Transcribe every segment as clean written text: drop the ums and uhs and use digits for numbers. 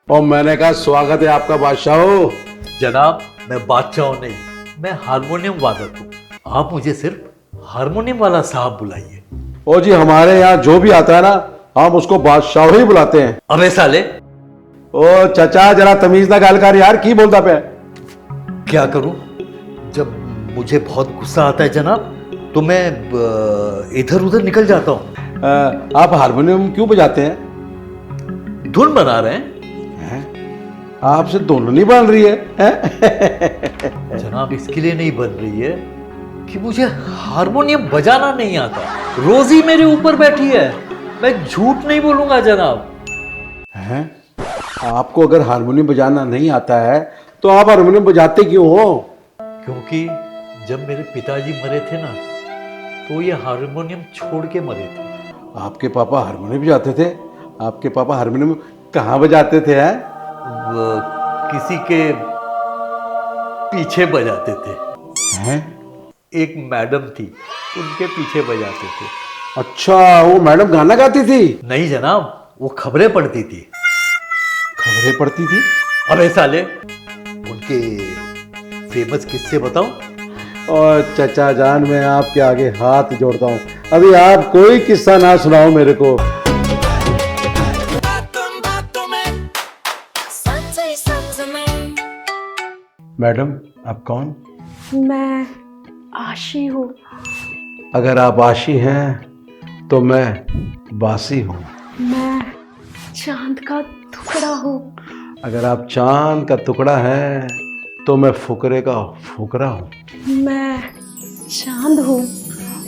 और मैंने कहा स्वागत है आपका बादशाह। जनाब, मैं बादशाह नहीं, मैं हारमोनियम वादक हूँ। आप मुझे सिर्फ हारमोनियम वाला साहब बुलाइए। ओ जी, हमारे यहाँ जो भी आता है ना, हम उसको बादशाह ही बुलाते हैं। अबे साले, ओ चचा, जरा तमीज ना गाल कर यार, की बोलता पे। क्या करूं? जब मुझे बहुत गुस्सा आता है जनाब, तो मैं इधर उधर निकल जाता हूँ। आप हारमोनियम क्यों बजाते हैं? धुन बना रहे हैं। आपसे दोनों नहीं बन रही है? जनाब, इसके लिए नहीं बन रही है कि मुझे हारमोनियम बजाना नहीं आता। रोजी मेरे ऊपर बैठी है, मैं झूठ नहीं बोलूंगा जनाब। हैं? आपको अगर हारमोनियम बजाना नहीं आता है तो आप हारमोनियम बजाते क्यों हो? क्योंकि जब मेरे पिताजी मरे थे ना, तो ये हारमोनियम छोड़ के मरे थे। आपके पापा हारमोनियम बजाते थे? आपके पापा हारमोनियम कहाँ बजाते थे? वो किसी के पीछे बजाते थे। हैं? एक मैडम थी, उनके पीछे बजाते थे। अच्छा, वो मैडम गाना गाती थी? नहीं जनाब, वो खबरें पढ़ती थी। खबरें पढ़ती थी? अबे साले, उनके फेमस किस्से बताऊं? और चचा जान, मैं आपके आगे हाथ जोड़ता हूँ, अभी आप कोई किस्सा ना सुनाओ मेरे को। मैडम, आप कौन? मैं आशी हूँ। अगर आप आशी हैं तो मैं बासी हूँ। मैं चांद का टुकड़ा हूँ। अगर आप चांद का टुकड़ा हैं तो मैं फुकरे का फुकरा हूँ। मैं चांद हूँ।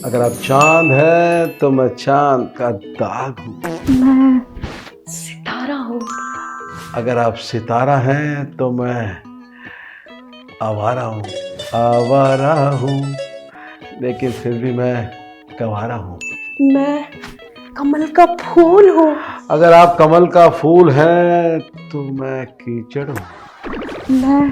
अगर आप चांद हैं तो मैं चांद का दाग हूँ। मैं सितारा हूँ। अगर आप सितारा हैं तो मैं आवारा हूँ। आवारा हूँ, लेकिन फिर भी मैं गंवारा हूँ। मैं कमल का फूल हूँ। अगर आप कमल का फूल हैं तो मैं कीचड़ हूँ। मैं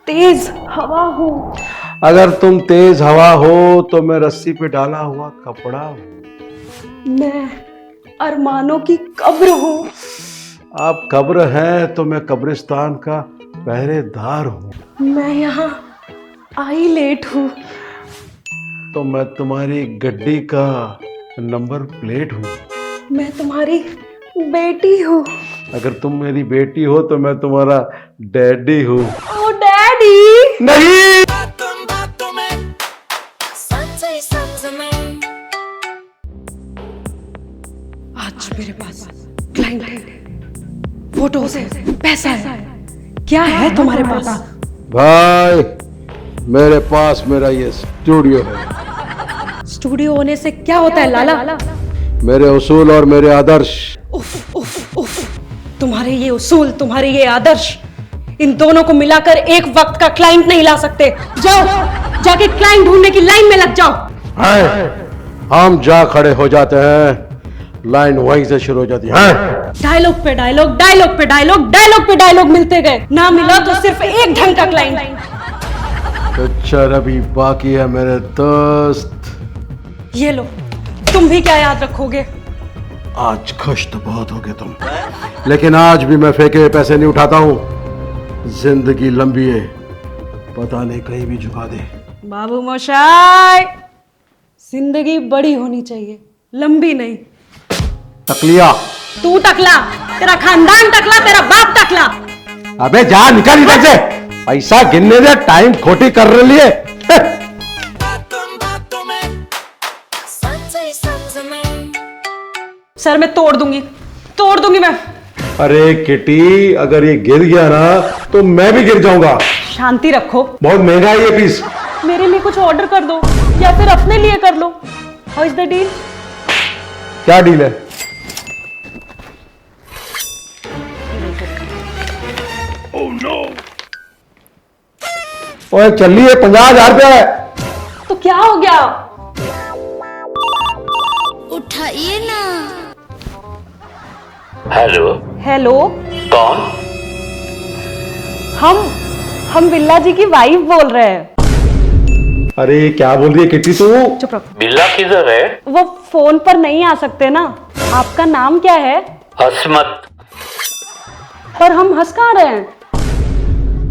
तेज हवा हूँ। अगर तुम तेज हवा हो तो मैं रस्सी पे डाला हुआ कपड़ा हूँ। मैं अरमानों की कब्र हूँ। आप कब्र हैं तो मैं कब्रिस्तान का पहरेदार हूँ। मैं यहाँ आई लेट हूँ। तो मैं तुम्हारी गड्डी का नंबर प्लेट हूँ। मैं तुम्हारी बेटी हूँ। अगर तुम मेरी बेटी हो तो मैं तुम्हारा डैडी हूँ। ओ डैडी। नहीं। आज मेरे पास क्लाइंट है, फोटोज है, पैसा है। क्या है तुम्हारे पास? भाई, मेरे पास मेरा ये स्टूडियो है। स्टूडियो होने से क्या होता है लाला? मेरे उसूल और मेरे आदर्श। उफ उफ उफ, तुम्हारे ये उसूल, तुम्हारे ये आदर्श, इन दोनों को मिलाकर एक वक्त का क्लाइंट नहीं ला सकते। जाओ, जाके क्लाइंट ढूंढने की लाइन में लग जाओ। हम जा खड़े हो जाते हैं, लाइन वहीं से शुरू हो जाती है। डायलॉग पे डायलॉग, डायलॉग पे डायलॉग, डायलॉग पे डायलॉग मिलते गए, ना मिला तो सिर्फ एक ढंग का क्लाइंट। अच्छा, अभी बाकी है मेरे दोस्त। ये लो, तुम भी क्या याद रखोगे? आज खुश तो बहुत हो गए तुम, लेकिन आज भी मैं फेंके हुए पैसे नहीं उठाता हूँ। जिंदगी लंबी है, पता नहीं कहीं भी झुका दे। बाबू मोशाय, जिंदगी बड़ी होनी चाहिए, लंबी नहीं। तकलिया। तू टकला, तेरा खानदान टकला, तेरा बाप टकला। अबे जा, निकल इधर से। पैसा गिनने दे, टाइम खोटी कर रही है। सर मैं तोड़ दूंगी मैं। अरे किटी, अगर ये गिर गया ना तो मैं भी गिर जाऊंगा। शांति रखो। बहुत महंगा है ये पीस। मेरे लिए कुछ ऑर्डर कर दो या फिर अपने लिए कर लो। How is the deal? क्या डील है? ओए चल लिए, 50,000 रुपया है। तो क्या हो गया? उठाइए ना। हेलो, हेलो, कौन? हम बिल्ला जी की वाइफ बोल रहे हैं। अरे क्या बोल रही है किटी तू? चुप रहो। बिल्ला किधर है? वो फोन पर नहीं आ सकते ना। आपका नाम क्या है? हसमत। पर हम हंस कहाँ रहे हैं?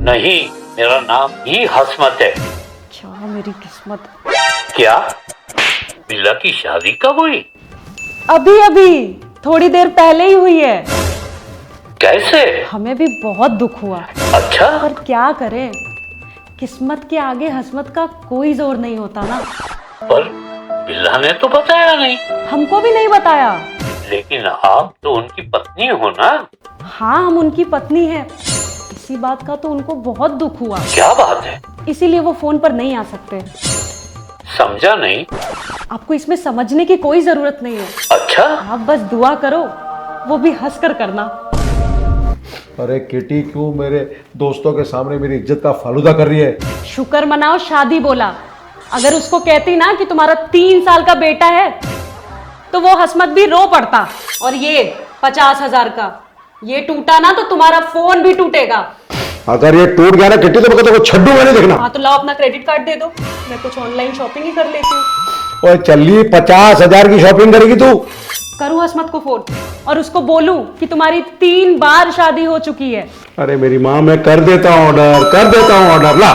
नहीं, मेरा नाम ही हसमत है। क्या मेरी किस्मत। क्या बिल्ला की शादी कब हुई? अभी अभी थोड़ी देर पहले ही हुई है। कैसे? हमें भी बहुत दुख हुआ, अच्छा, पर क्या करें, किस्मत के आगे हसमत का कोई जोर नहीं होता ना। पर बिल्ला ने तो बताया नहीं। हमको भी नहीं बताया। लेकिन आप तो उनकी पत्नी हो ना? हाँ, हम उनकी पत्नी हैं। इसी बात का तो उनको बहुत दुख हुआ, क्या बात है? इसीलिए वो फोन पर नहीं आ सकते। समझा नहीं। आपको इसमें समझने की कोई जरूरत नहीं है। अच्छा, आप बस दुआ करो, वो भी हंस कर करना। अरे किटी, क्यों मेरे दोस्तों के सामने मेरी इज्जत का फालूदा कर रही है? शुक्र मनाओ शादी बोला। अगर उसको कहती ना कि तुम्हारा 3 साल का बेटा है, तो वो हसमत भी रो पड़ता। और ये 50,000 का, ये टूटा ना तो तुम्हारा फोन भी टूटेगा। अगर ये टूट गया ना किटी, तो मैं तो छड्डू मैंने देखना। हाँ तो लाओ अपना क्रेडिट कार्ड दे दो, मैं कुछ ऑनलाइन शॉपिंग ही कर लेती हूँ। ओए चली, 50,000 की शॉपिंग करेगी तू? करूँ हसमत को फोन और उसको बोलूं कि तुम्हारी 3 बार शादी हो चुकी है? अरे मेरी माँ, मैं कर देता हूँ ऑर्डर, कर देता हूँ ऑर्डर। ला